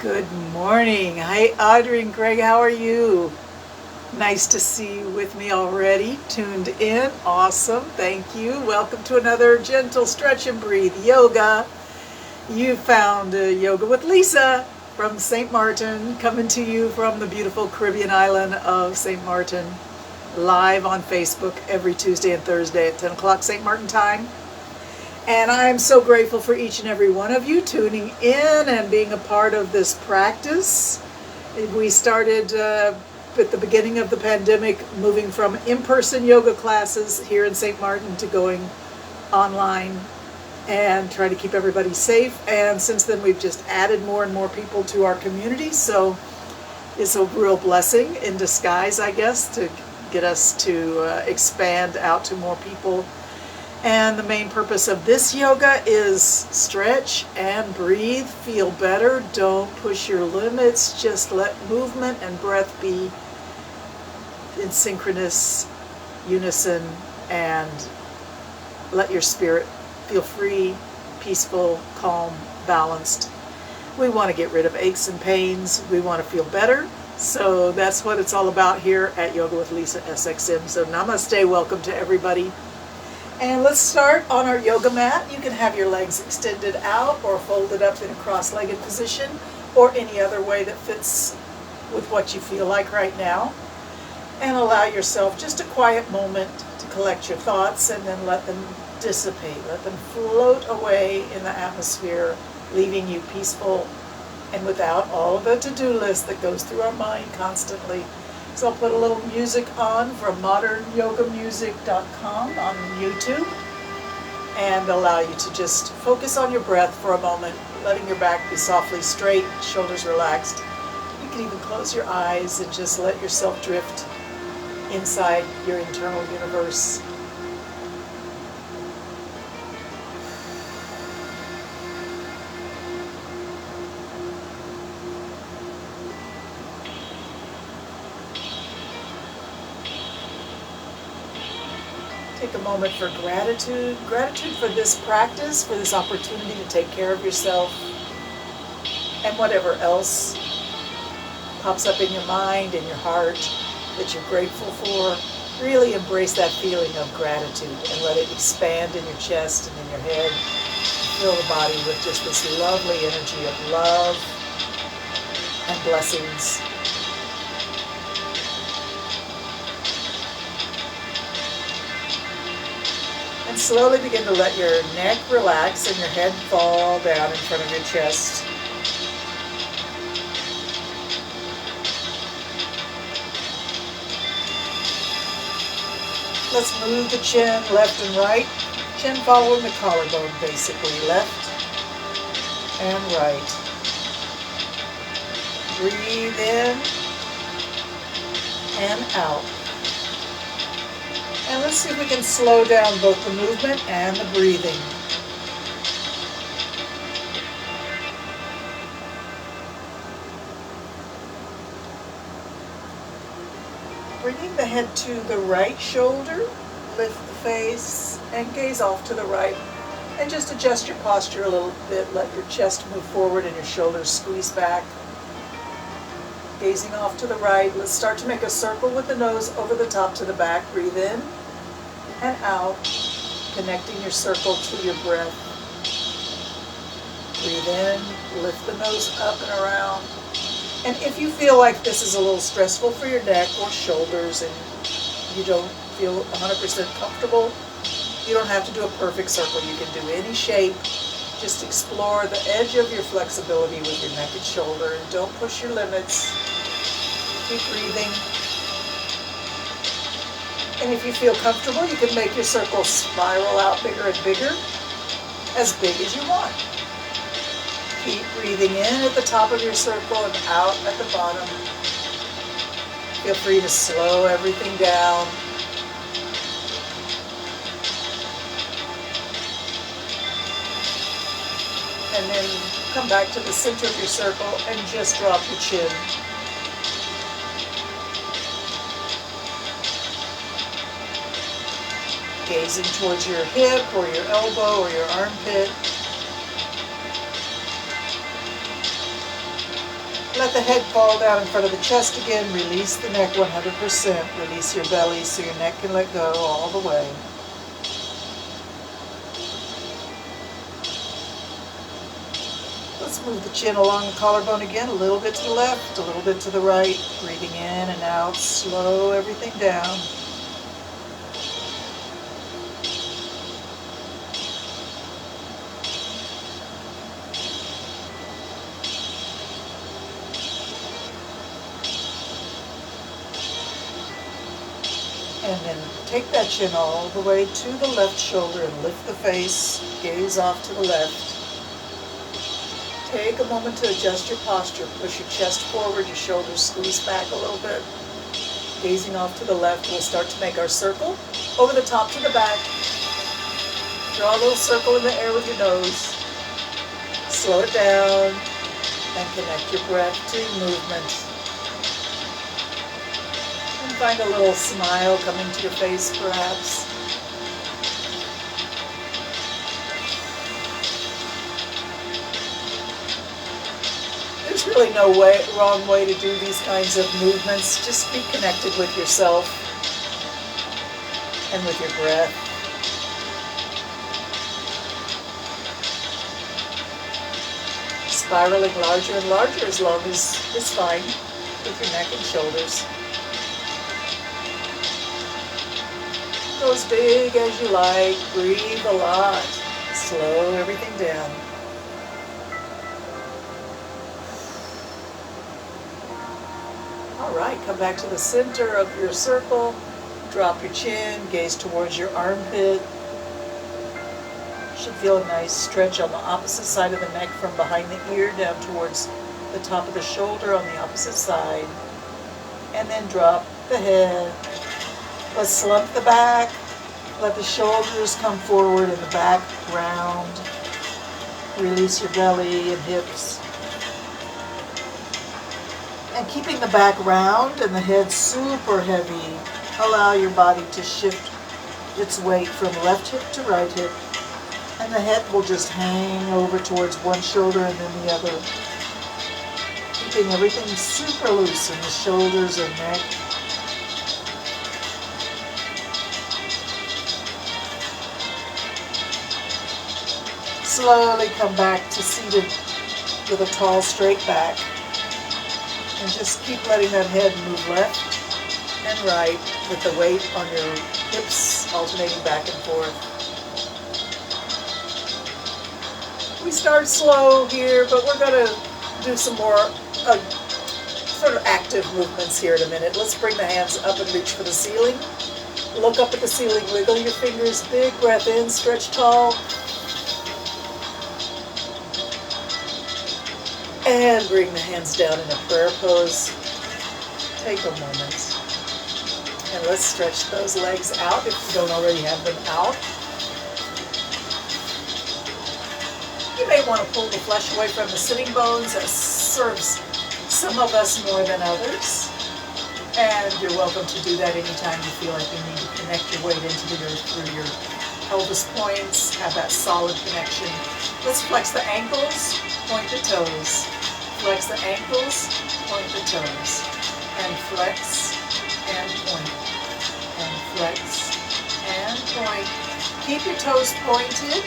Good morning. Hi, Audrey and Greg. How are you? Nice to see you with me already. Tuned in. Awesome. Thank you. Welcome to another gentle stretch and breathe yoga. You found Yoga with Lisa from St. Martin, coming to you from the beautiful Caribbean island of St. Martin, live on Facebook every Tuesday and Thursday at 10 o'clock St. Martin time. And I'm so grateful for each and every one of you tuning in and being a part of this practice. We started at the beginning of the pandemic, moving from in-person yoga classes here in St. Martin to going online and trying to keep everybody safe. And since then, we've just added more and more people to our community. So it's a real blessing in disguise, I guess, to get us to expand out to more people. And the main purpose of this yoga is stretch and breathe, feel better, don't push your limits, just let movement and breath be in synchronous unison and let your spirit feel free, peaceful, calm, balanced. We want to get rid of aches and pains. We want to feel better. So that's what it's all about here at Yoga with Lisa SXM. So namaste, welcome to everybody. And let's start on our yoga mat. You can have your legs extended out or folded up in a cross-legged position or any other way that fits with what you feel like right now. And allow yourself just a quiet moment to collect your thoughts and then let them dissipate. Let them float away in the atmosphere, leaving you peaceful and without all of the to-do list that goes through our mind constantly. So I'll put a little music on from modernyogamusic.com on YouTube and allow you to just focus on your breath for a moment, letting your back be softly straight, shoulders relaxed. You can even close your eyes and just let yourself drift inside your internal universe. Take a moment for gratitude. Gratitude for this practice, for this opportunity to take care of yourself and whatever else pops up in your mind and your heart that you're grateful for. Really embrace that feeling of gratitude and let it expand in your chest and in your head. Fill the body with just this lovely energy of love and blessings. And slowly begin to let your neck relax and your head fall down in front of your chest. Let's move the chin left and right. Chin following the collarbone, basically. Left and right. Breathe in and out. And let's see if we can slow down both the movement and the breathing. Bringing the head to the right shoulder, lift the face and gaze off to the right. And just adjust your posture a little bit. Let your chest move forward and your shoulders squeeze back. Gazing off to the right, let's start to make a circle with the nose over the top to the back. Breathe in and out, connecting your circle to your breath. Breathe in, lift the nose up and around. And if you feel like this is a little stressful for your neck or shoulders and you don't feel 100% comfortable, you don't have to do a perfect circle. You can do any shape. Just explore the edge of your flexibility with your neck and shoulder and don't push your limits. Keep breathing. And if you feel comfortable, you can make your circle spiral out bigger and bigger, as big as you want. Keep breathing in at the top of your circle and out at the bottom. Feel free to slow everything down. And then come back to the center of your circle and just drop your chin. Gazing towards your hip or your elbow or your armpit. Let the head fall down in front of the chest again. Release the neck 100%. Release your belly so your neck can let go all the way. Let's move the chin along the collarbone again, a little bit to the left, a little bit to the right. Breathing in and out, slow everything down. And then take that chin all the way to the left shoulder and lift the face, gaze off to the left. Take a moment to adjust your posture. Push your chest forward, your shoulders squeeze back a little bit. Gazing off to the left, we'll start to make our circle. Over the top to the back. Draw a little circle in the air with your nose. Slow it down and connect your breath to your movement. And find a little smile coming to your face, perhaps. There's really no wrong way to do these kinds of movements. Just be connected with yourself and with your breath. Spiraling larger and larger as long as it's fine with your neck and shoulders. Go as big as you like. Breathe a lot. Slow everything down. All right, come back to the center of your circle. Drop your chin, gaze towards your armpit. Should feel a nice stretch on the opposite side of the neck from behind the ear down towards the top of the shoulder on the opposite side. And then drop the head. Let's slump the back. Let the shoulders come forward and the back round. Release your belly and hips. And keeping the back round and the head super heavy, allow your body to shift its weight from left hip to right hip. And the head will just hang over towards one shoulder and then the other. Keeping everything super loose in the shoulders and neck. Slowly come back to seated with a tall, straight back. And just keep letting that head move left and right with the weight on your hips alternating back and forth. We start slow here, but we're going to do some more sort of active movements here in a minute. Let's bring the hands up and reach for the ceiling. Look up at the ceiling, wiggle your fingers, big breath in, stretch tall. And bring the hands down in a prayer pose. Take a moment. And let's stretch those legs out if you don't already have them out. You may want to pull the flesh away from the sitting bones. That serves some of us more than others. And you're welcome to do that anytime you feel like you need to connect your weight into the earth through your pelvis points. Have that solid connection. Let's flex the ankles, point the toes. Flex the ankles, point the toes. And flex and point. And flex and point. Keep your toes pointed.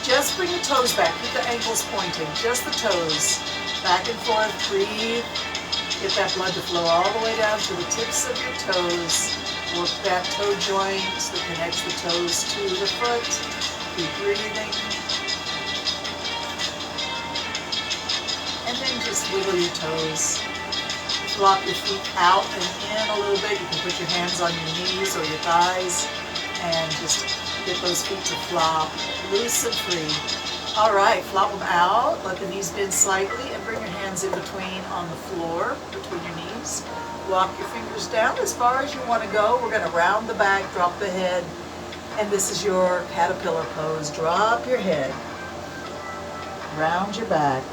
Just bring the toes back. Keep the ankles pointed. Just the toes. Back and forth. Breathe. Get that blood to flow all the way down to the tips of your toes. Work that toe joint that connects the toes to the foot. Keep breathing. And then just wiggle your toes. Flop your feet out and in a little bit. You can put your hands on your knees or your thighs and just get those feet to flop. Loose and free. All right, flop them out. Let the knees bend slightly and bring your hands in between on the floor, between your knees. Walk your fingers down as far as you want to go. We're going to round the back, drop the head. And this is your caterpillar pose. Drop your head. Round your back.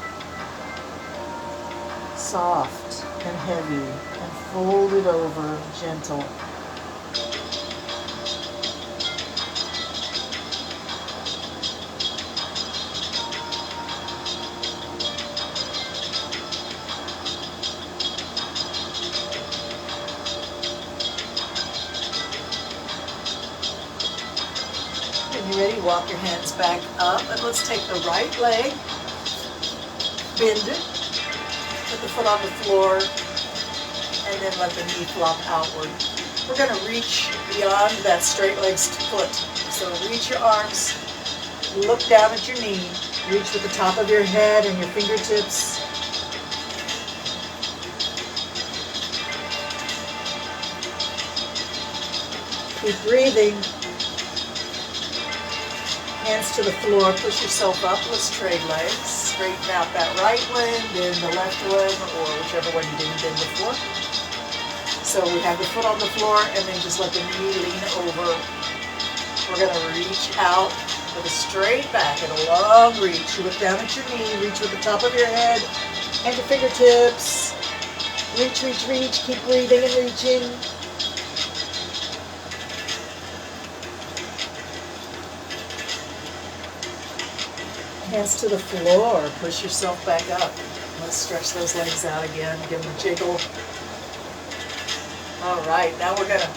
Soft and heavy and fold it over, gentle. When you're ready, walk your hands back up, and let's take the right leg, bend it, put the foot on the floor, and then let the knee flop outward. We're going to reach beyond that straight-legged foot. So reach your arms, look down at your knee, reach with the top of your head and your fingertips. Keep breathing. Hands to the floor, push yourself up. Let's trade legs. Straighten out that right leg, then the left leg, or whichever one you didn't bend before. So we have the foot on the floor, and then just let the knee lean over. We're going to reach out with a straight back and a long reach. You look down at your knee, reach with the top of your head and your fingertips. Reach, reach, reach. Keep breathing and reaching. Hands to the floor. Push yourself back up. Let's stretch those legs out again. Give them a jiggle. All right, now we're going to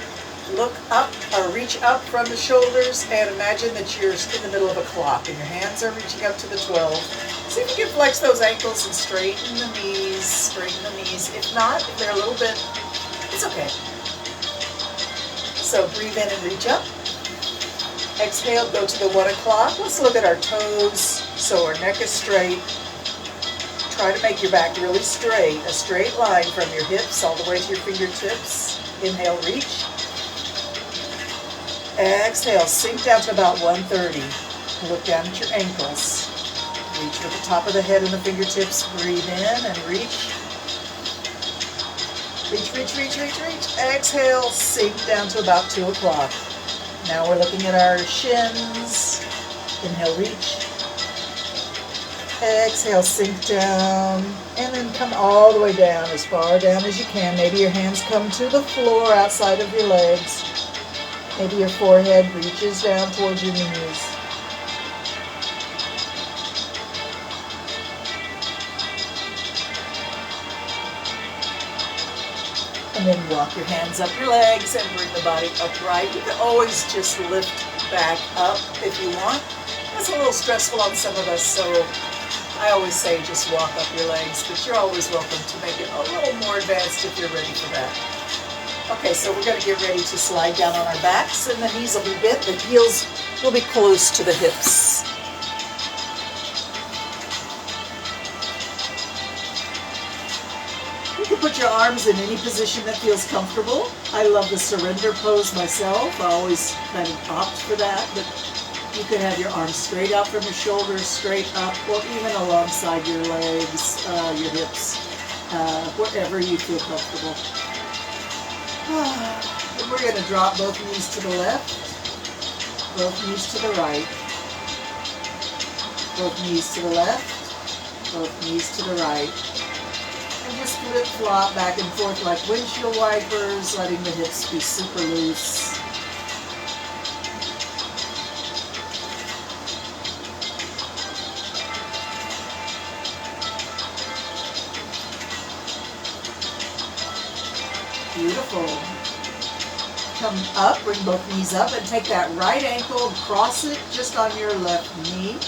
look up or reach up from the shoulders and imagine that you're in the middle of a clock and your hands are reaching up to the 12. See if you can flex those ankles and straighten the knees, straighten the knees. If not, if they're a little bit, it's okay. So breathe in and reach up. Exhale, go to the 1 o'clock. Let's look at our toes so our neck is straight. Try to make your back really straight, a straight line from your hips all the way to your fingertips. Inhale, reach. Exhale, sink down to about 130. Look down at your ankles. Reach with the top of the head and the fingertips. Breathe in and reach. Reach, reach, reach, reach, reach. Exhale, sink down to about 2 o'clock. Now we're looking at our shins. Inhale, reach. Exhale, sink down, and then come all the way down, as far down as you can. Maybe your hands come to the floor outside of your legs. Maybe your forehead reaches down towards your knees. And then walk your hands up your legs and bring the body upright. You can always just lift back up if you want. That's a little stressful on some of us, so I always say just walk up your legs, but you're always welcome to make it a little more advanced if you're ready for that. Okay, so we're going to get ready to slide down on our backs, and the knees will be bent, the heels will be close to the hips. You can put your arms in any position that feels comfortable. I love the surrender pose myself. I always kind of opt for that, but you can have your arms straight out from your shoulders, straight up, or even alongside your legs, your hips, wherever you feel comfortable. And we're going to drop both knees to the left, both knees to the right, both knees to the left, both knees to the right. And just flip-flop back and forth like windshield wipers, letting the hips be super loose. Beautiful. Come up, bring both knees up, and take that right ankle and cross it just on your left knee.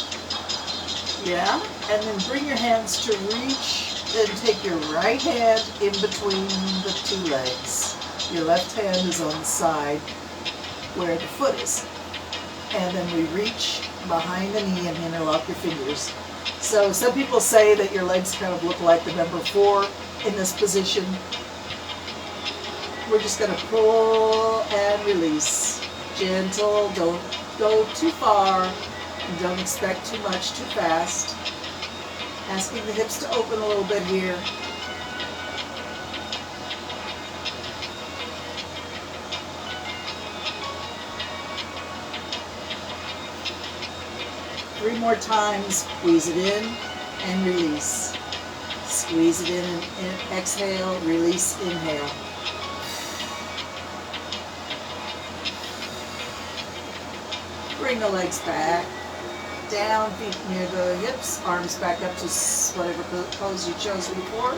Yeah, and then bring your hands to reach, and take your right hand in between the two legs. Your left hand is on the side where the foot is. And then we reach behind the knee and interlock your fingers. So some people say that your legs kind of look like the number 4 in this position. We're just going to pull and release. Gentle, don't go too far, and don't expect too much too fast. Asking the hips to open a little bit here. Three more times, squeeze it in and release. Squeeze it in and exhale, release, inhale. Bring the legs back, down, feet near the hips, arms back up to whatever pose you chose before.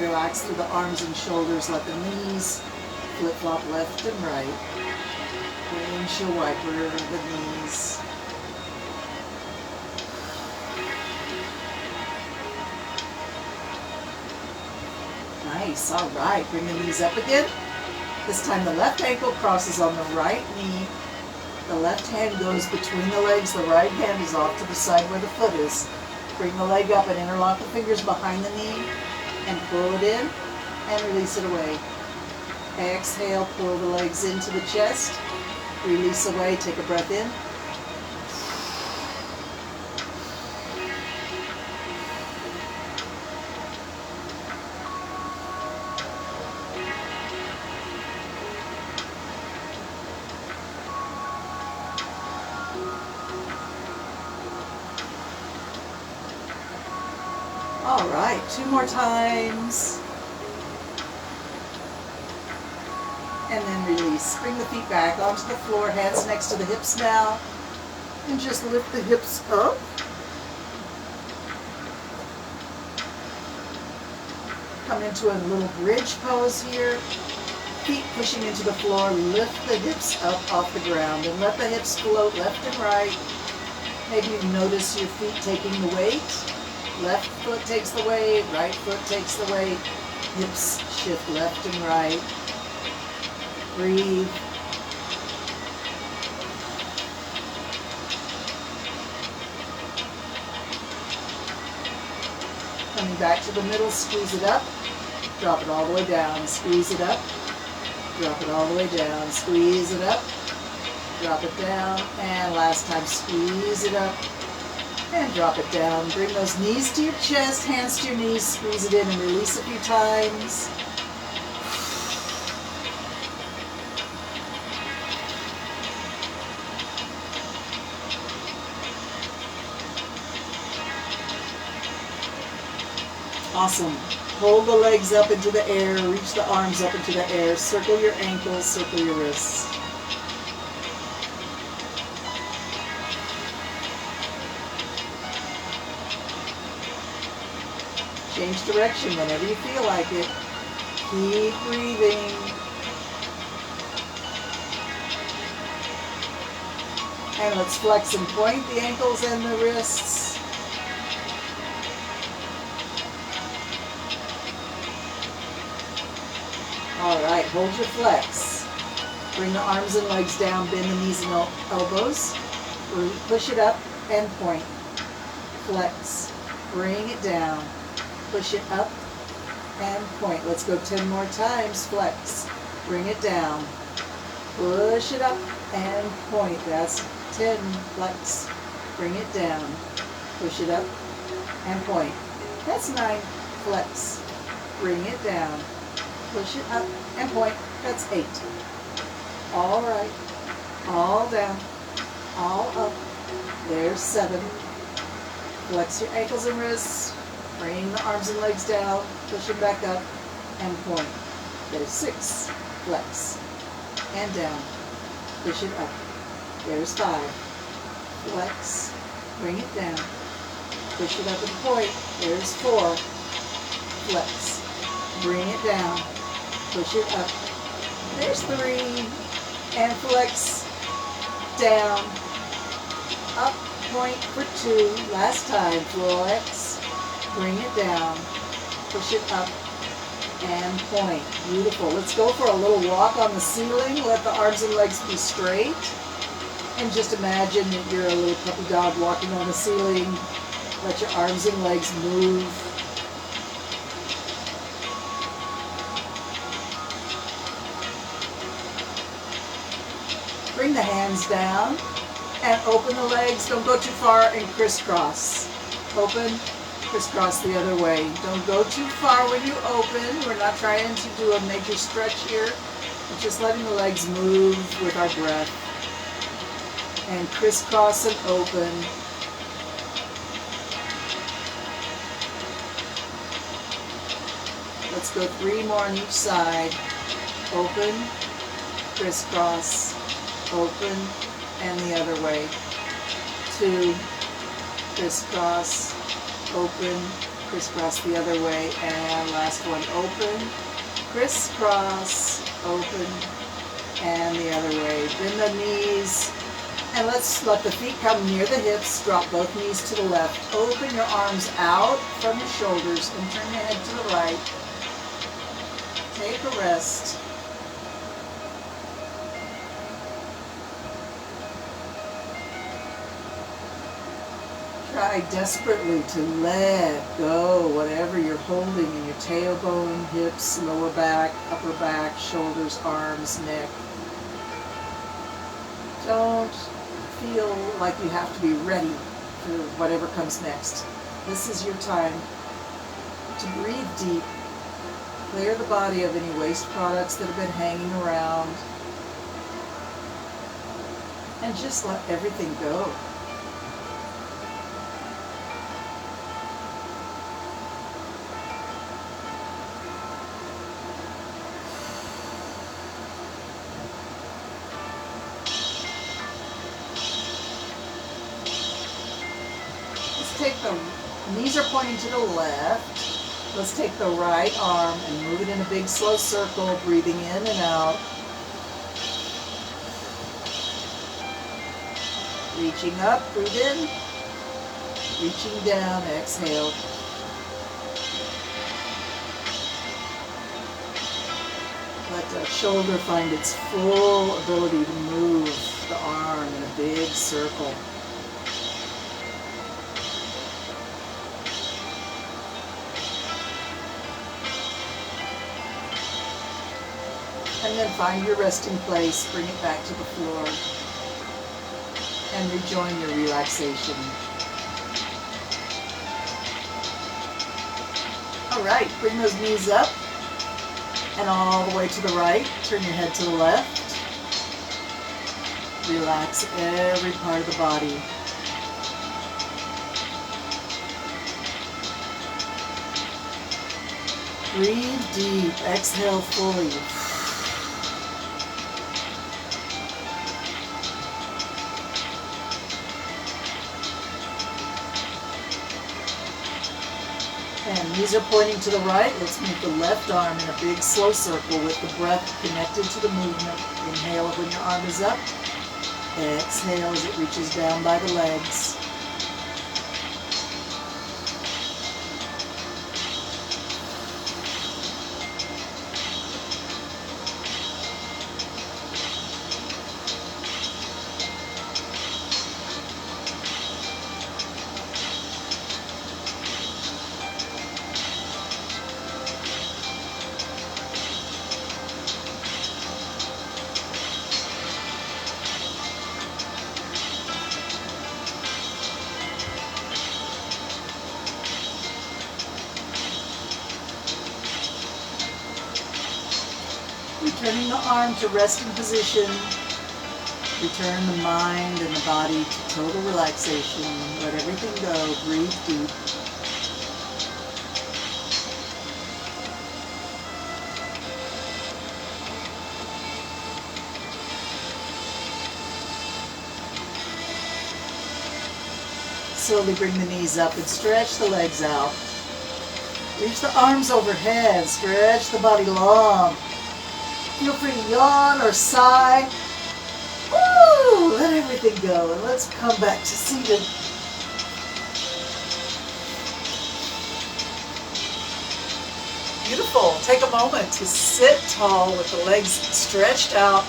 Relax through the arms and shoulders, let the knees flip-flop left and right. windshield wiper the knees. Nice, all right, bring the knees up again. This time the left ankle crosses on the right knee. The left hand goes between the legs. The right hand is off to the side where the foot is. Bring the leg up and interlock the fingers behind the knee and pull it in and release it away. Exhale, pull the legs into the chest. Release away, take a breath in. All right, 2 more times. And then release. Bring the feet back onto the floor, hands next to the hips now. And just lift the hips up. Come into a little bridge pose here. Feet pushing into the floor, lift the hips up off the ground and let the hips float left and right. Maybe you notice your feet taking the weight. Left foot takes the weight, right foot takes the weight. Hips shift left and right. Breathe. Coming back to the middle, squeeze it up. Drop it all the way down. Squeeze it up. Drop it all the way down. Squeeze it up. Drop it down. And last time, squeeze it up. And drop it down. Bring those knees to your chest, hands to your knees, squeeze it in and release a few times. Awesome. Hold the legs up into the air, reach the arms up into the air, circle your ankles, circle your wrists. Change direction whenever you feel like it. Keep breathing. And let's flex and point the ankles and the wrists. All right, hold your flex. Bring the arms and legs down, bend the knees and elbows. Push it up and point. Flex. Bring it down. Push it up and point. Let's go 10 more times. Flex. Bring it down. Push it up and point. That's 10. Flex. Bring it down. Push it up and point. That's 9. Flex. Bring it down. Push it up and point. That's 8. All right. All down. All up. There's 7. Flex your ankles and wrists. Bring the arms and legs down, push them back up, and point. There's 6. Flex. And down. Push it up. There's 5. Flex. Bring it down. Push it up and point. There's 4. Flex. Bring it down. Push it up. There's 3. And flex. Down. Up. Point for 2. Last time. Flex. Bring it down, push it up, and point. Beautiful. Let's go for a little walk on the ceiling. Let the arms and legs be straight. And just imagine that you're a little puppy dog walking on the ceiling. Let your arms and legs move. Bring the hands down and open the legs. Don't go too far and crisscross. Open. Crisscross the other way. Don't go too far when you open. We're not trying to do a major stretch here. We're just letting the legs move with our breath. And crisscross and open. Let's go 3 more on each side. Open, crisscross, open, and the other way. 2, crisscross, open, crisscross the other way, and last one, open, crisscross, open, And the other way. Bend the knees. And let's let the feet come near the hips. Drop both knees to the left. Open your arms out from your shoulders and turn your head to the right. Take a rest. Try desperately to let go whatever you're holding in your tailbone, hips, lower back, upper back, shoulders, arms, neck. Don't feel like you have to be ready for whatever comes next. This is your time to breathe deep. Clear the body of any waste products that have been hanging around. And just let everything go. Take the knees are pointing to the left. Let's take the right arm and move it in a big slow circle, breathing in and out. Reaching up, breathe in. Reaching down, exhale. Let the shoulder find its full ability to move the arm in a big circle. And then find your resting place, bring it back to the floor, and rejoin your relaxation. All right, bring those knees up and all the way to the right. Turn your head to the left. Relax every part of the body. Breathe deep, exhale fully. And knees are pointing to the right. Let's move the left arm in a big slow circle with the breath connected to the movement. Inhale when your arm is up. Exhale as it reaches down by the legs. Returning the arm to resting position. Return the mind and the body to total relaxation. Let everything go. Breathe deep. Slowly bring the knees up and stretch the legs out. Reach the arms overhead. Stretch the body long. Feel free to yawn or sigh. Woo! Let everything go. And let's come back to seated. Beautiful. Take a moment to sit tall with the legs stretched out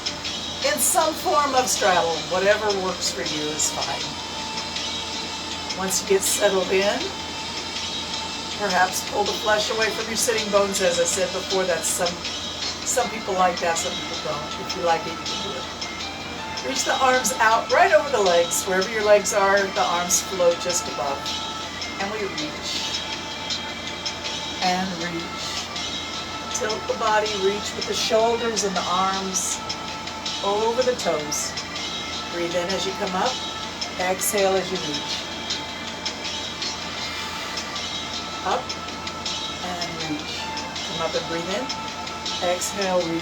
in some form of straddle. Whatever works for you is fine. Once you get settled in, perhaps pull the flesh away from your sitting bones. As I said before, that's some people like that, some people don't. If you like it, you can do it. Reach the arms out right over the legs. Wherever your legs are, the arms float just above. And we reach. And reach. Tilt the body, reach with the shoulders and the arms over the toes. Breathe in as you come up. Exhale as you reach. Up and reach. Come up and breathe in. Exhale, reach.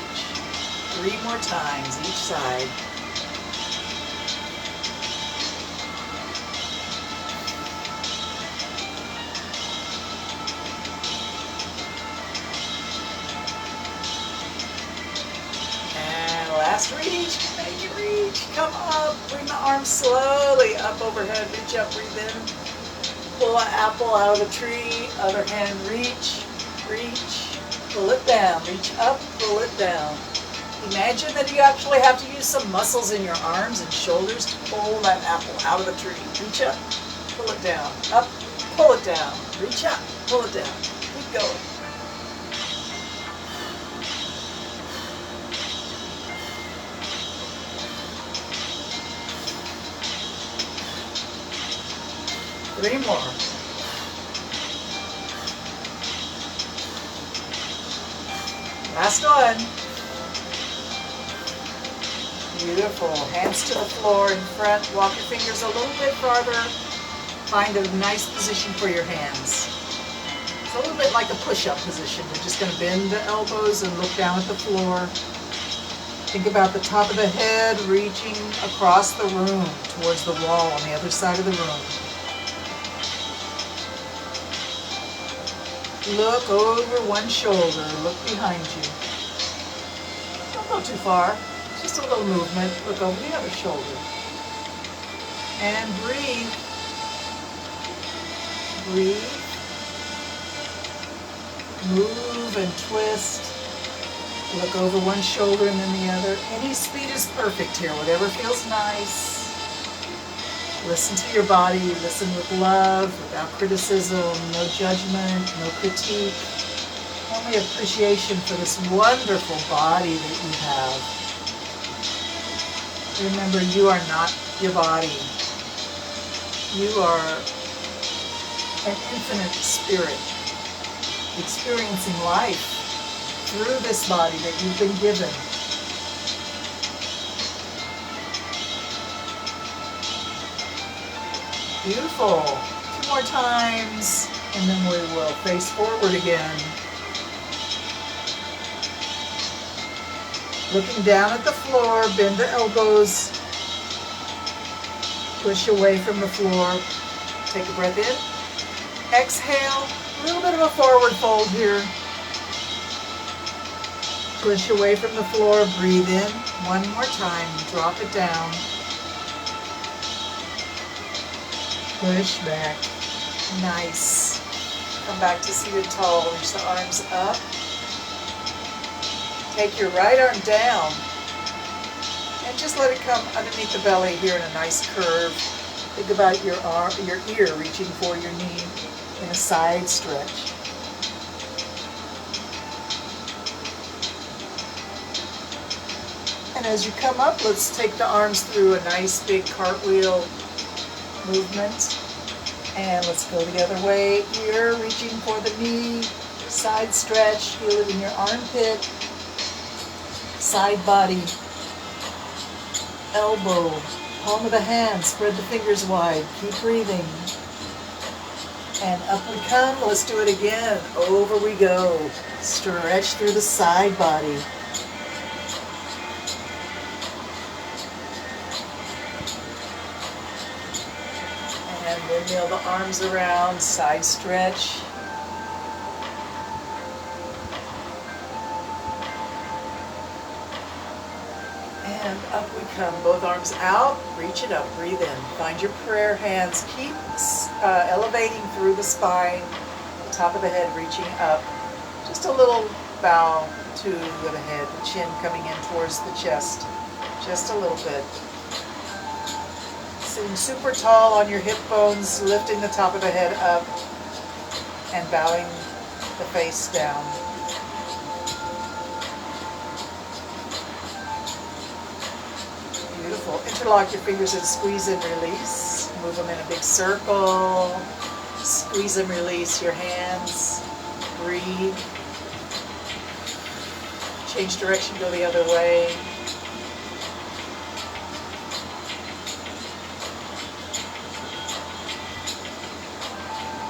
3 more times each side. And last chest. Reach, make it reach. Come up, bring the arms slowly up overhead. Reach up, breathe in. Pull an apple out of the tree. Other hand, reach, reach. Pull it down. Reach up, pull it down. Imagine that you actually have to use some muscles in your arms and shoulders to pull that apple out of the tree. Reach up, pull it down. Up, pull it down. Reach up, pull it down. Keep going. Three more. Last one. Beautiful. Hands to the floor in front. Walk your fingers a little bit farther. Find a nice position for your hands. It's a little bit like a push-up position. You're just going to bend the elbows and look down at the floor. Think about the top of the head reaching across the room towards the wall on the other side of the room. Look over one shoulder. Look behind you. Don't go too far. Just a little movement. Look over the other shoulder. And breathe. Breathe. Move and twist. Look over one shoulder and then the other. Any speed is perfect here. Whatever feels nice. Listen to your body. Listen with love, without criticism, no judgment, no critique. Only appreciation for this wonderful body that you have. Remember, you are not your body. You are an infinite spirit experiencing life through this body that you've been given. Beautiful. 2 more times, and then we will face forward again. Looking down at the floor, bend the elbows. Push away from the floor. Take a breath in. Exhale. A little bit of a forward fold here. Push away from the floor. Breathe in. One more time. Drop it down. Push back. Nice. Come back to seated tall. Reach the arms up. Take your right arm down and just let it come underneath the belly here in a nice curve. Think about your ear reaching for your knee in a side stretch. And as you come up, let's take the arms through a nice big cartwheel movement. And let's go the other way. Ear reaching for the knee, side stretch, feel it in your armpit, side body, elbow, palm of the hand, spread the fingers wide, keep breathing. And up we come, let's do it again. Over we go. Stretch through the side body. And windmill the arms around, side stretch. And up we come, both arms out, reach it up, breathe in. Find your prayer hands, keep elevating through the spine, the top of the head reaching up. Just a little bow to the head, the chin coming in towards the chest, just a little bit. Sitting super tall on your hip bones, lifting the top of the head up and bowing the face down. Beautiful. Interlock your fingers and squeeze and release. Move them in a big circle. Squeeze and release your hands. Breathe. Change direction, go the other way.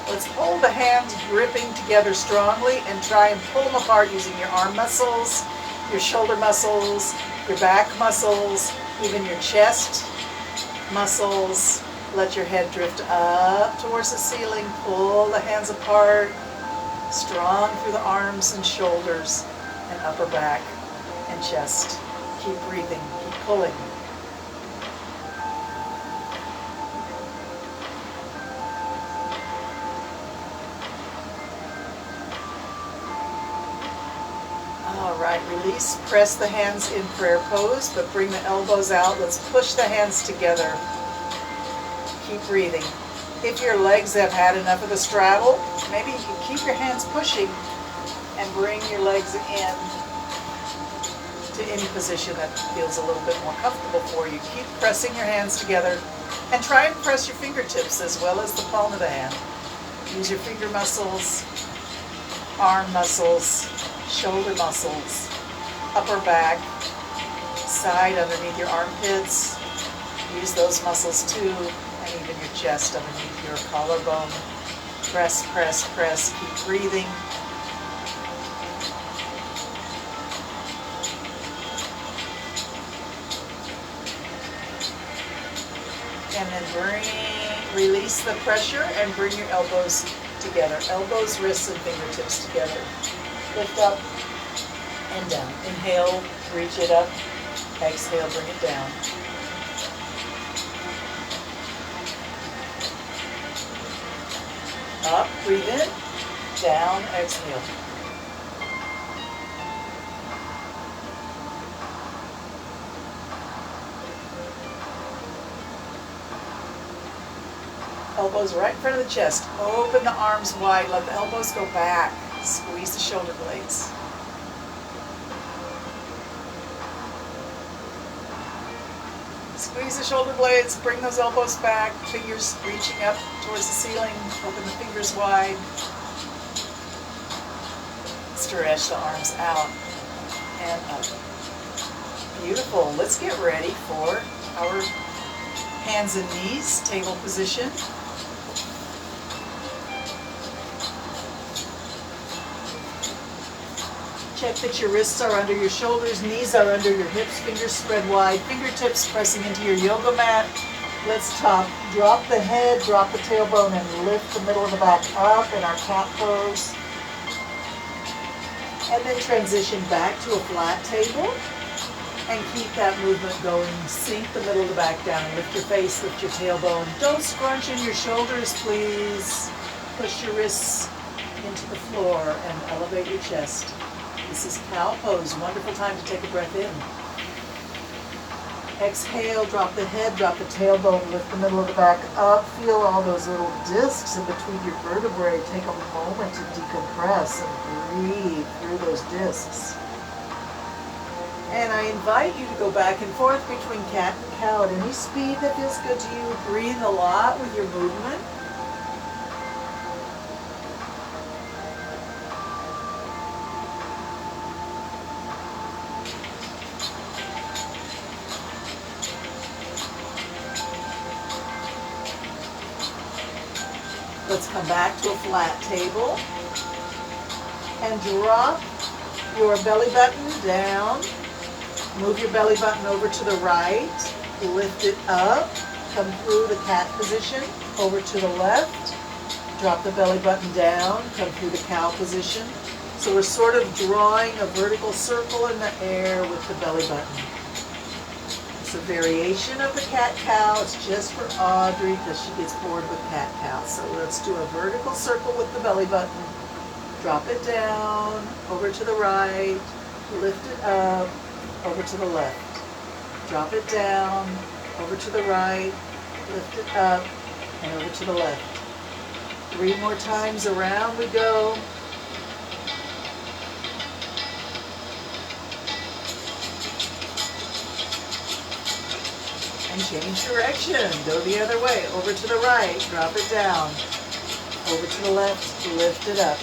Let's hold the hands gripping together strongly and try and pull them apart using your arm muscles, your shoulder muscles, your back muscles, even your chest muscles. Let your head drift up towards the ceiling. Pull the hands apart, strong through the arms and shoulders and upper back and chest. Keep breathing, keep pulling. All right, release, press the hands in prayer pose, but bring the elbows out. Let's push the hands together. Keep breathing. If your legs have had enough of the straddle, maybe you can keep your hands pushing and bring your legs in to any position that feels a little bit more comfortable for you. Keep pressing your hands together and try and press your fingertips as well as the palm of the hand. Use your finger muscles, arm muscles, shoulder muscles, upper back, side underneath your armpits. Use those muscles too, and even your chest underneath your collarbone. Press, press, press. Keep breathing. And then release the pressure and bring your elbows together. Elbows, wrists, and fingertips together. Lift up and down. Inhale, reach it up. Exhale, bring it down. Up, breathe in. Down, exhale. Elbows right in front of the chest. Open the arms wide. Let the elbows go back. Squeeze the shoulder blades. Squeeze the shoulder blades. Bring those elbows back. Fingers reaching up towards the ceiling. Open the fingers wide. Stretch the arms out and up. Beautiful. Let's get ready for our hands and knees, table position. Check that your wrists are under your shoulders, knees are under your hips, fingers spread wide, fingertips pressing into your yoga mat. Let's drop the head, drop the tailbone, and lift the middle of the back up in our cat pose. And then transition back to a flat table. And keep that movement going. Sink the middle of the back down and lift your face, lift your tailbone. Don't scrunch in your shoulders, please. Push your wrists into the floor and elevate your chest. This is cow pose. Wonderful time to take a breath in. Exhale, drop the head, drop the tailbone, lift the middle of the back up. Feel all those little discs in between your vertebrae. Take a moment to decompress and breathe through those discs. And I invite you to go back and forth between cat and cow at any speed that feels good to you. Breathe a lot with your movement. Let's come back to a flat table and drop your belly button down. Move your belly button over to the right, lift it up, come through the cat position, over to the left, drop the belly button down, come through the cow position. So we're sort of drawing a vertical circle in the air with the belly button. It's a variation of the cat-cow. It's just for Audrey because she gets bored with cat-cow. So let's do a vertical circle with the belly button. Drop it down, over to the right, lift it up, over to the left. Drop it down, over to the right, lift it up, and over to the left. 3 more times around we go. And change direction. Go the other way. Over to the right, drop it down. Over to the left, lift it up.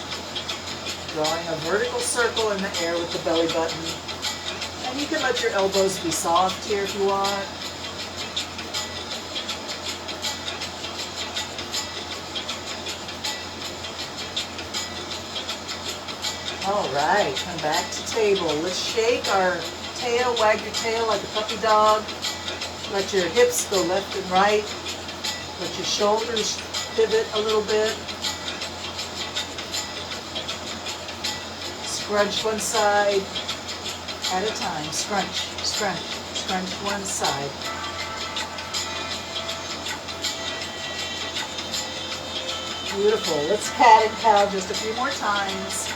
Drawing a vertical circle in the air with the belly button. And you can let your elbows be soft here if you want. All right, come back to table. Let's shake our tail, wag your tail like a puppy dog. Let your hips go left and right. Let your shoulders pivot a little bit. Scrunch one side at a time. Scrunch, scrunch, scrunch one side. Beautiful. Let's cat and cow just a few more times.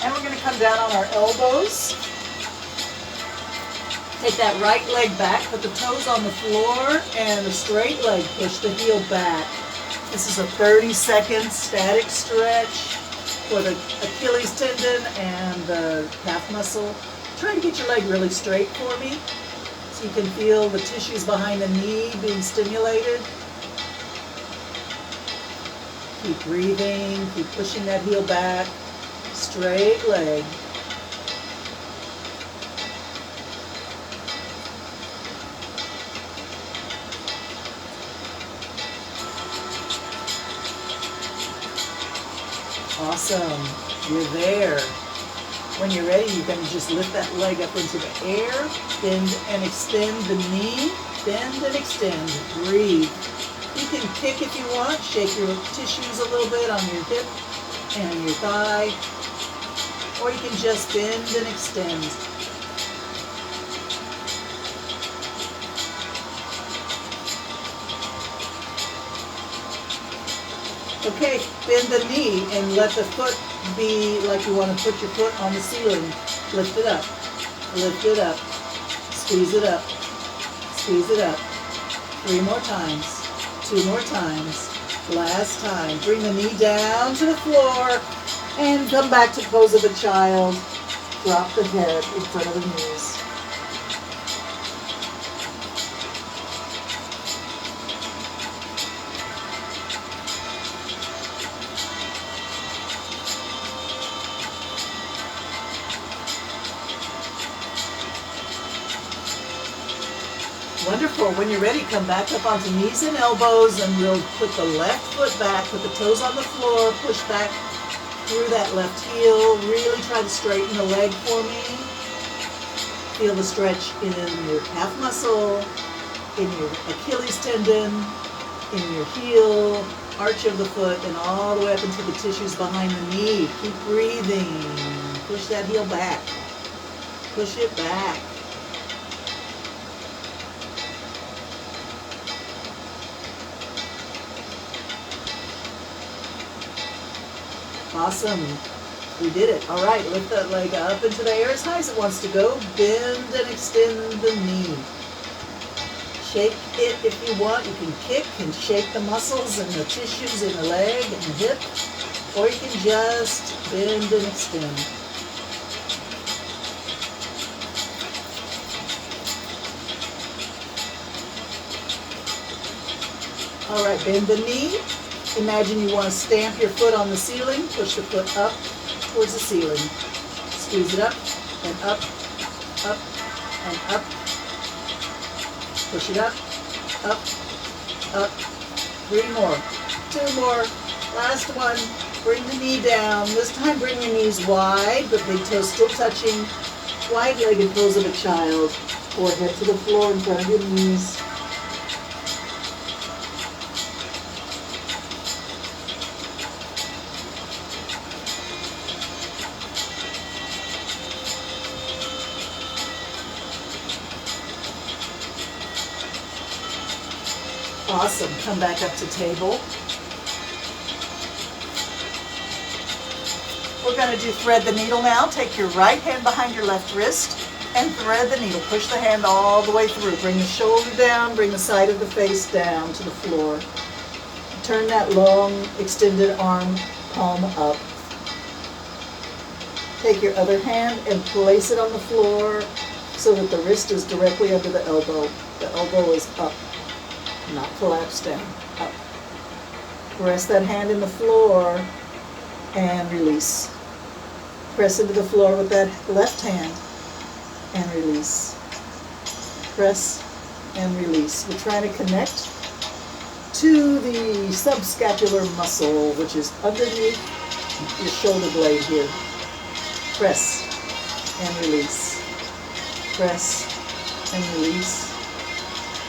And we're going to come down on our elbows. Take that right leg back, put the toes on the floor, and a straight leg, push the heel back. This is a 30-second static stretch for the Achilles tendon and the calf muscle. Try to get your leg really straight for me so you can feel the tissues behind the knee being stimulated. Keep breathing, keep pushing that heel back, straight leg. Awesome, you're there. When you're ready, you're going to just lift that leg up into the air, bend and extend the knee, bend and extend, breathe. You can kick if you want, shake your tissues a little bit on your hip and your thigh, or you can just bend and extend. Okay, bend the knee and let the foot be like you want to put your foot on the ceiling. Lift it up, squeeze it up, squeeze it up. 3 more times. 2 more times. Last time. Bring the knee down to the floor and come back to pose of a child. Drop the head in front of the knees. Wonderful. When you're ready, come back up onto knees and elbows, and we'll put the left foot back, put the toes on the floor, push back through that left heel. Really try to straighten the leg for me. Feel the stretch in your calf muscle, in your Achilles tendon, in your heel, arch of the foot, and all the way up into the tissues behind the knee. Keep breathing. Push that heel back. Push it back. Awesome. We did it. All right, lift that leg up into the air as high as it wants to go. Bend and extend the knee. Shake it if you want. You can kick and shake the muscles and the tissues in the leg and the hip, or you can just bend and extend. All right, bend the knee. Imagine you want to stamp your foot on the ceiling. Push the foot up towards the ceiling. Squeeze it up and up, up and up. Push it up, up, up. 3 more. 2 more. Last one. Bring the knee down. This time bring your knees wide, but big toes still touching. Wide-legged pose of a child. Forehead to the floor in front of your knees. Awesome. Come back up to table. We're going to do thread the needle now. Take your right hand behind your left wrist and thread the needle. Push the hand all the way through. Bring the shoulder down. Bring the side of the face down to the floor. Turn that long extended arm, palm up. Take your other hand and place it on the floor so that the wrist is directly under the elbow. The elbow is up. Not collapse down, up. Rest that hand in the floor and release. Press into the floor with that left hand and release. Press and release. We're trying to connect to the subscapular muscle, which is underneath your shoulder blade here. Press and release. Press and release.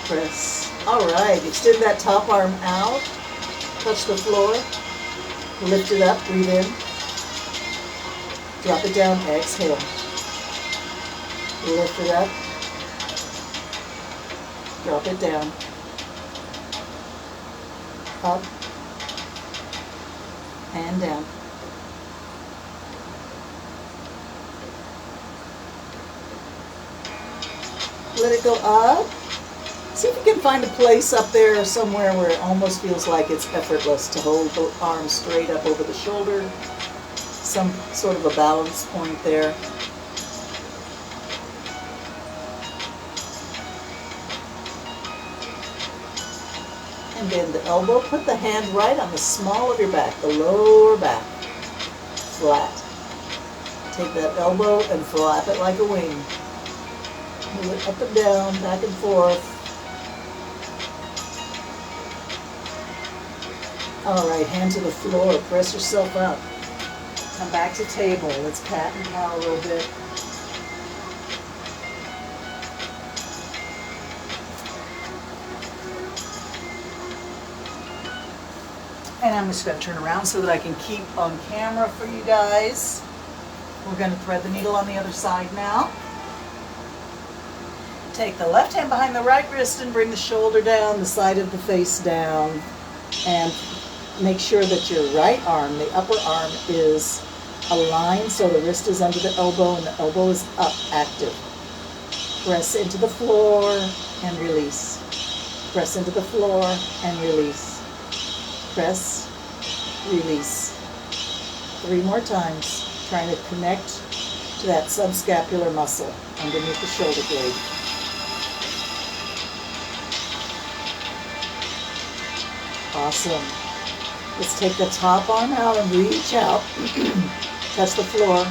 Press. All right, extend that top arm out, touch the floor, lift it up, breathe in, drop it down, exhale. Lift it up, Drop it down. Up and down. Let it go up. See if you can find a place up there somewhere where it almost feels like it's effortless to hold the arms straight up over the shoulder. Some sort of a balance point there. And bend the elbow. Put the hand right on the small of your back, the lower back. Flat. Take that elbow and flap it like a wing. Move it up and down, back and forth. All right, hand to the floor. Press yourself up. Come back to table. Let's pat and cow a little bit. And I'm just going to turn around so that I can keep on camera for you guys. We're going to thread the needle on the other side now. Take the left hand behind the right wrist and bring the shoulder down, the side of the face down. And make sure that your right arm, the upper arm, is aligned so the wrist is under the elbow and the elbow is up, active. Press into the floor and release. Press into the floor and release. Press, release. 3 more times, trying to connect to that subscapular muscle underneath the shoulder blade. Awesome. Let's take the top arm out and reach out. Touch the floor.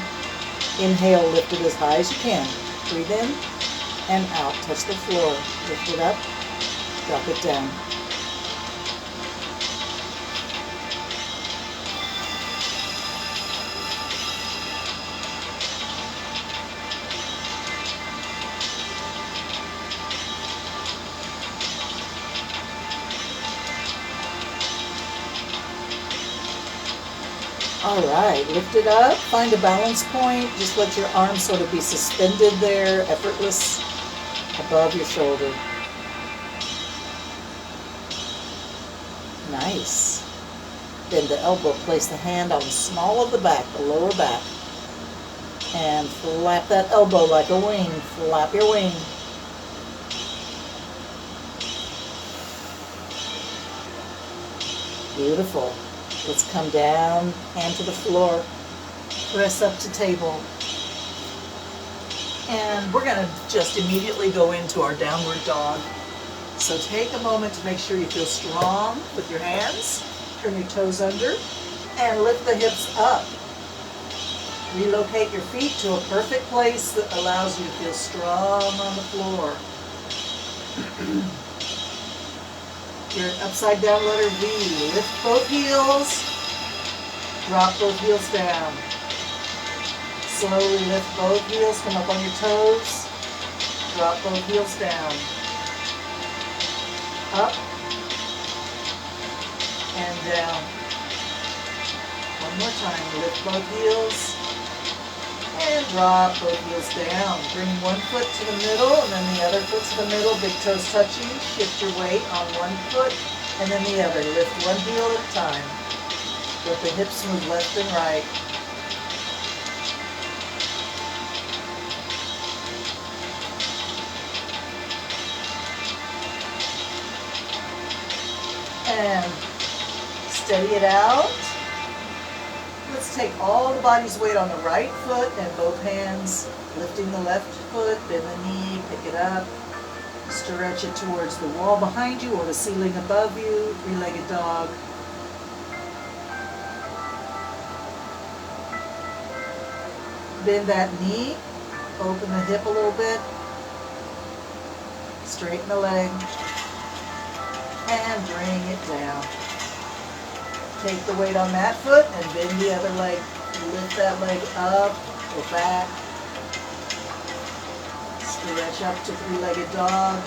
Inhale, lift it as high as you can. Breathe in and out. Touch the floor. Lift it up. Drop it down. All right, lift it up, find a balance point, just let your arms sort of be suspended there, effortless, above your shoulder. Nice. Bend the elbow, place the hand on the small of the back, the lower back, and flap that elbow like a wing, flap your wing. Beautiful. Let's come down, hand to the floor, press up to table. And we're going to just immediately go into our downward dog. So take a moment to make sure you feel strong with your hands. Turn your toes under and lift the hips up. Relocate your feet to a perfect place that allows you to feel strong on the floor. Your upside down letter V. Lift both heels. Drop both heels down. Slowly lift both heels. Come up on your toes. Drop both heels down. Up and down. One more time. Lift both heels. And drop both heels down. Bring one foot to the middle and then the other foot to the middle. Big toes touching. Shift your weight on one foot and then the other. Lift one heel at a time. Let the hips move left and right. And steady it out. Let's take all the body's weight on the right foot and both hands, lifting the left foot, bend the knee, pick it up, stretch it towards the wall behind you or the ceiling above you, three-legged dog. Bend that knee, open the hip a little bit, straighten the leg, and bring it down. Take the weight on that foot and bend the other leg. Lift that leg up or back. Stretch up to three-legged dog.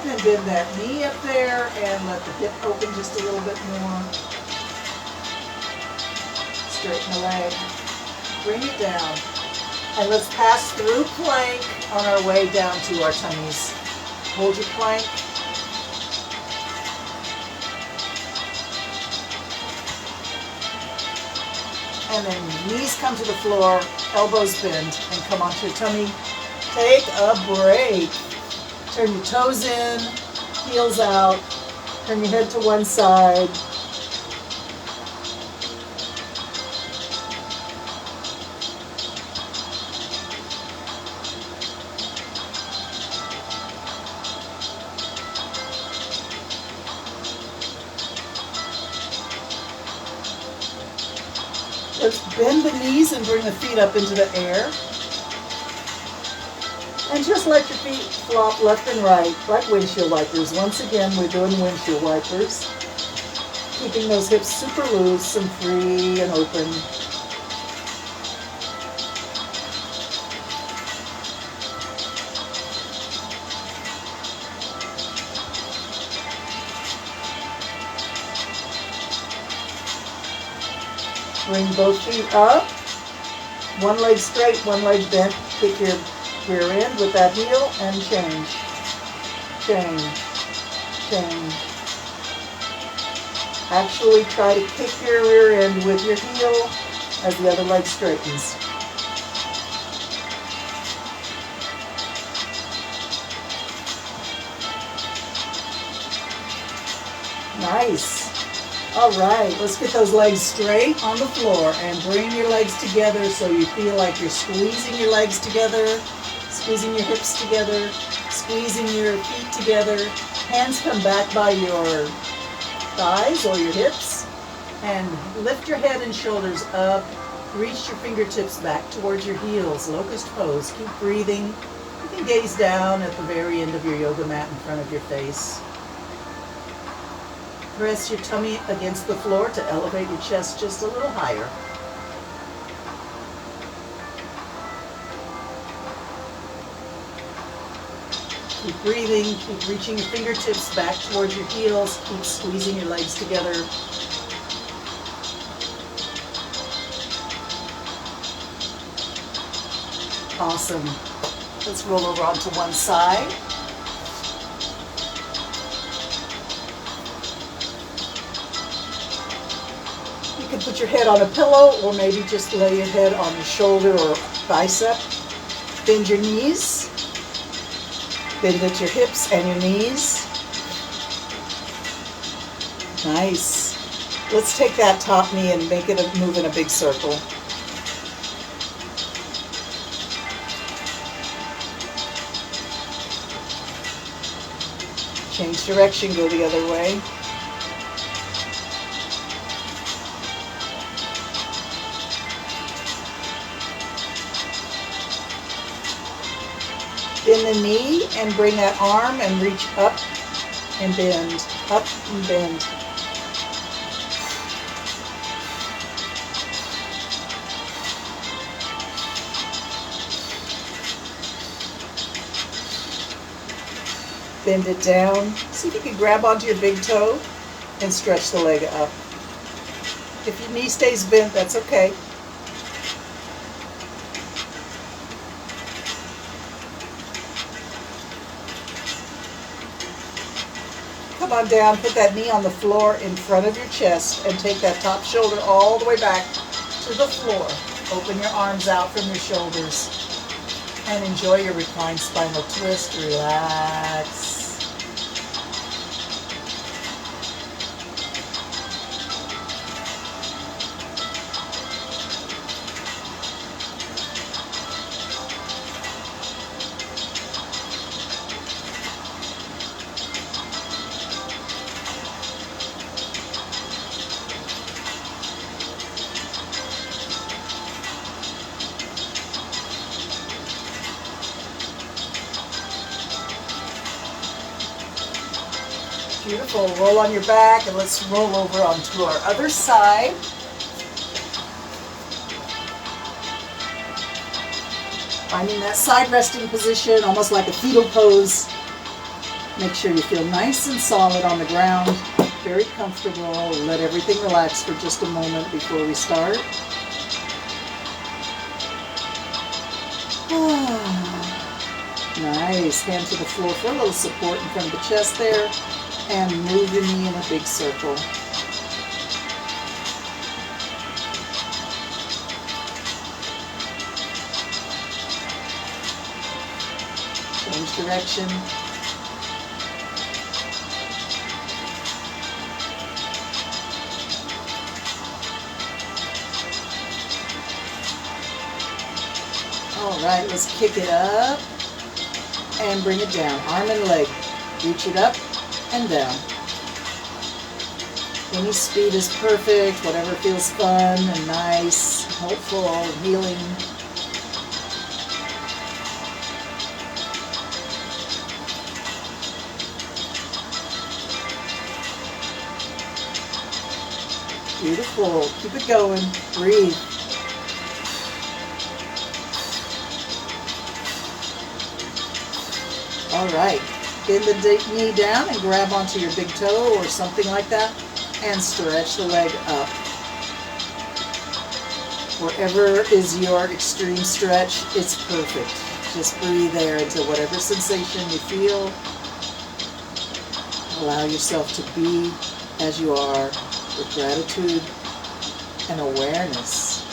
And then bend that knee up there and let the hip open just a little bit more. Straighten the leg. Bring it down. And let's pass through plank on our way down to our tummies. Hold your plank. And then knees come to the floor, elbows bend, and come onto your tummy. Take a break. Turn your toes in, heels out. Turn your head to one side. Let's bend the knees and bring the feet up into the air. And just let your feet flop left and right, like windshield wipers. Once again, we're doing windshield wipers. Keeping those hips super loose and free and open. Bring both feet up. One leg straight, one leg bent. Kick your rear end with that heel and change. Change. Change. Actually try to kick your rear end with your heel as the other leg straightens. Nice. All right, let's get those legs straight on the floor and bring your legs together so you feel like you're squeezing your legs together, squeezing your hips together, squeezing your feet together. Hands come back by your thighs or your hips, and lift your head and shoulders up. Reach your fingertips back towards your heels. Locust pose. Keep breathing. You can gaze down at the very end of your yoga mat in front of your face. Press your tummy against the floor to elevate your chest just a little higher. Keep breathing, keep reaching your fingertips back towards your heels, keep squeezing your legs together. Awesome. Let's roll over onto one side. You can put your head on a pillow or maybe just lay your head on your shoulder or bicep. Bend your knees. Bend at your hips and your knees. Nice. Let's take that top knee and make it move in a big circle. Change direction, go the other way. Bend the knee and bring that arm and reach up and bend, up and bend. Bend it down. See if you can grab onto your big toe and stretch the leg up. If your knee stays bent, that's okay. Come on down, put that knee on the floor in front of your chest and take that top shoulder all the way back to the floor. Open your arms out from your shoulders and enjoy your reclined spinal twist. Relax. Beautiful. Roll on your back and let's roll over onto our other side. Finding that side resting position, almost like a fetal pose. Make sure you feel nice and solid on the ground, very comfortable. Let everything relax for just a moment before we start. Nice. Hand to the floor for a little support in front of the chest there. And move the knee in a big circle. Change direction. All right, let's kick it up and bring it down. Arm and leg. Reach it up and down. Any speed is perfect, whatever feels fun and nice, hopeful, healing. Beautiful. Keep it going. Breathe. All right. Bend the knee down and grab onto your big toe or something like that and stretch the leg up. Wherever is your extreme stretch, it's perfect. Just breathe there into whatever sensation you feel. Allow yourself to be as you are with gratitude and awareness.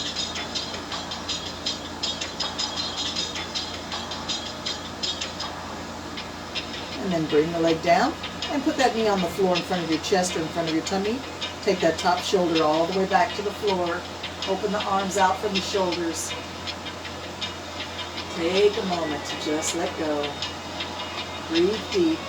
And then bring the leg down and put that knee on the floor in front of your chest or in front of your tummy. Take that top shoulder all the way back to the floor. Open the arms out from the shoulders. Take a moment to just let go. Breathe deep.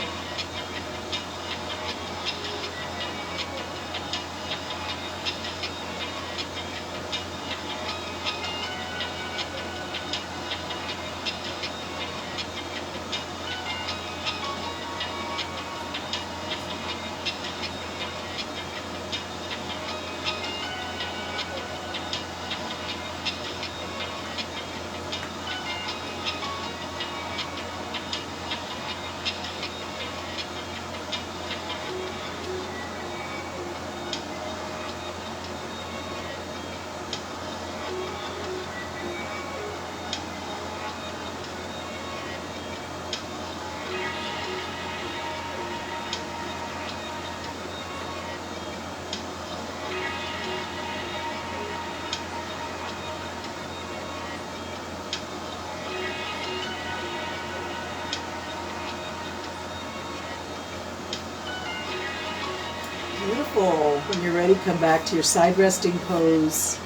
Beautiful. When you're ready, come back to your side resting pose.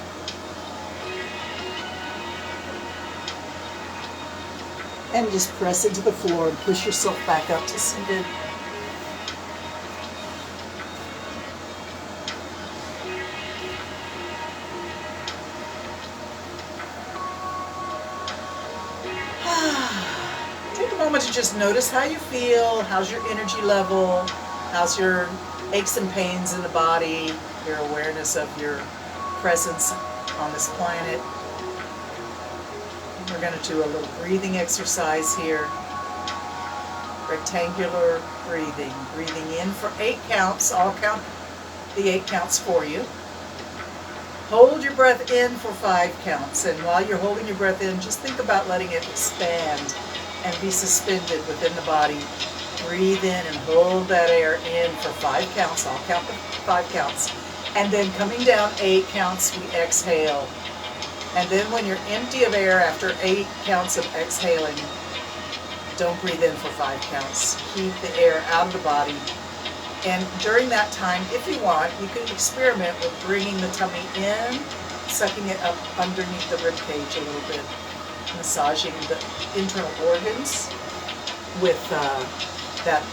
And just press into the floor and push yourself back up to seated. Take a moment to just notice how you feel. How's your energy level? How's your aches and pains in the body, your awareness of your presence on this planet. We're going to do a little breathing exercise here. Rectangular breathing. Breathing in for 8 counts. I'll count the 8 counts for you. Hold your breath in for 5 counts. And while you're holding your breath in, just think about letting it expand and be suspended within the body. Breathe in and hold that air in for 5 counts. I'll count the 5 counts. And then coming down 8 counts, we exhale. And then when you're empty of air after 8 counts of exhaling, don't breathe in for 5 counts. Keep the air out of the body. And during that time, if you want, you can experiment with bringing the tummy in, sucking it up underneath the rib cage a little bit, massaging the internal organs with that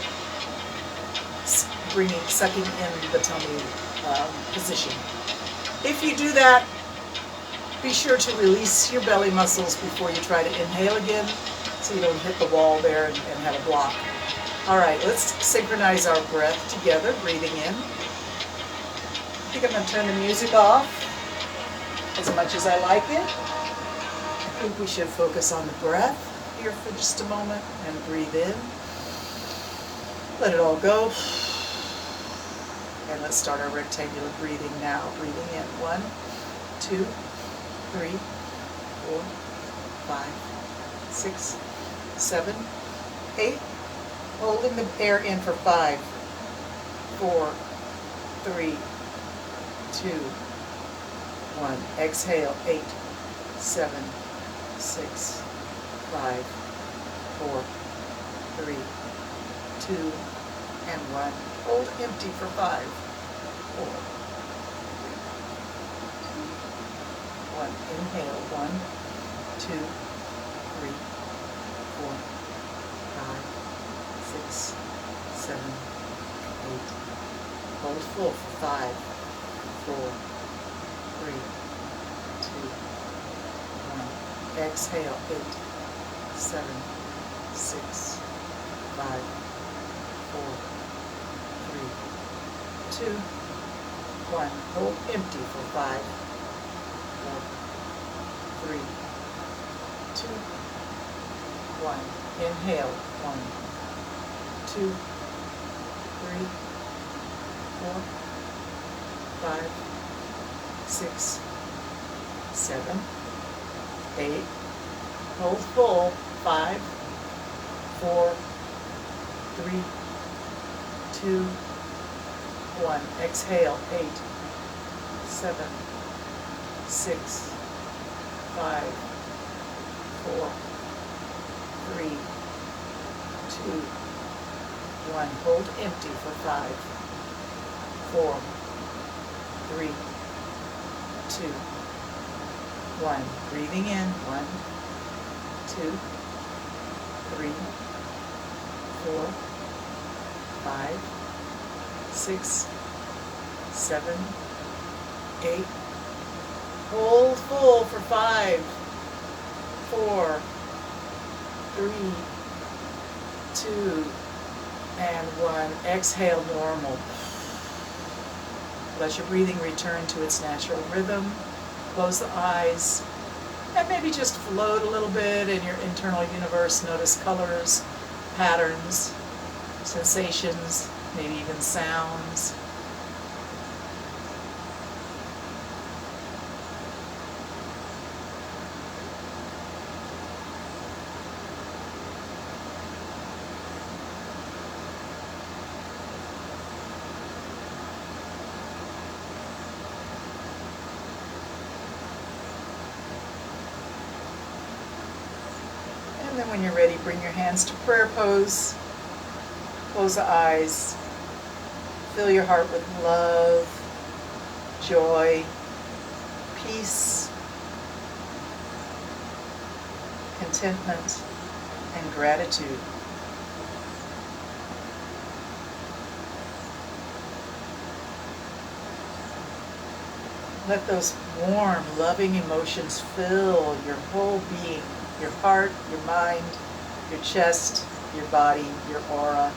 sucking in the tummy position. If you do that, be sure to release your belly muscles before you try to inhale again, so you don't hit the wall there and have a block. All right, let's synchronize our breath together, breathing in. I think I'm going to turn the music off as much as I like it. I think we should focus on the breath here for just a moment and breathe in. Let it all go. And let's start our rectangular breathing now. Breathing in. 1, 2, 3, 4, 5, 6, 7, 8. Holding the air in for 5, 4, 3, 2, 1. Exhale. 8, 7, 6, 5, 4, 3, 2, and 1. Hold empty for 5, 4, 3, 2, 1. Inhale. 1, 2, 3, 4, 5, 6, 7, 8. Hold full for 5, 4, 3, 2, 1. Exhale. 8, 7, 6, 5, 4, 3, 2, 1. Hold empty for 5, 4, 3, 2, 1. Inhale. 1, 2, 3, 4, 5, 6, 7, 8. Hold full. 5, 4, 3, 2, 1. Exhale. 8, 7, 6, 5, 4, 3, 2, 1. Hold empty for 5, 4, 3, 2, 1. Breathing in. 1, 2, 3, 4, 5, 6, 7, 8. Hold full for 5, 4, 3, 2, and 1. Exhale. Normal. Let your breathing return to its natural rhythm. Close the eyes and maybe just float a little bit in your internal universe. Notice colors, patterns, sensations, maybe even sounds. And then when you're ready, bring your hands to prayer pose. Close the eyes. Fill your heart with love, joy, peace, contentment, and gratitude. Let those warm, loving emotions fill your whole being, your heart, your mind, your chest, your body, your aura.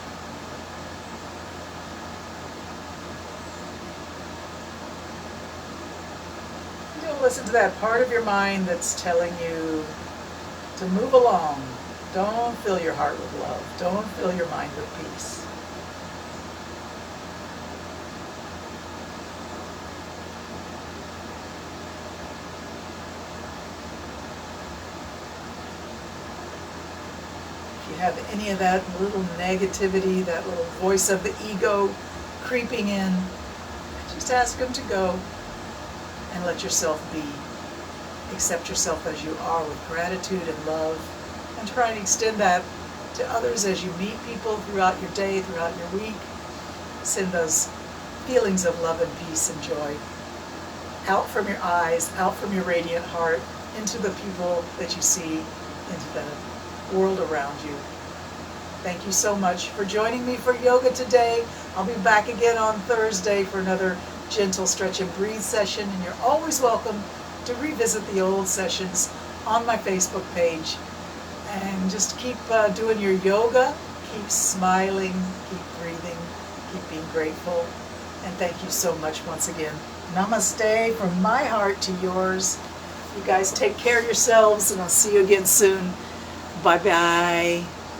You'll listen to that part of your mind that's telling you to move along. Don't fill your heart with love. Don't fill your mind with peace. If you have any of that little negativity, that little voice of the ego creeping in, just ask them to go and let yourself be. Accept yourself as you are with gratitude and love, and try and extend that to others as you meet people throughout your day, throughout your week. Send those feelings of love and peace and joy out from your eyes, out from your radiant heart, into the people that you see, into the world around you. Thank you so much for joining me for yoga today. I'll be back again on Thursday for another gentle stretch and breathe session, and you're always welcome to revisit the old sessions on my Facebook page. And just keep doing your yoga, keep smiling, keep breathing, keep being grateful. And thank you so much once again. Namaste from my heart to yours. You guys take care of yourselves, and I'll see you again soon. Bye-bye.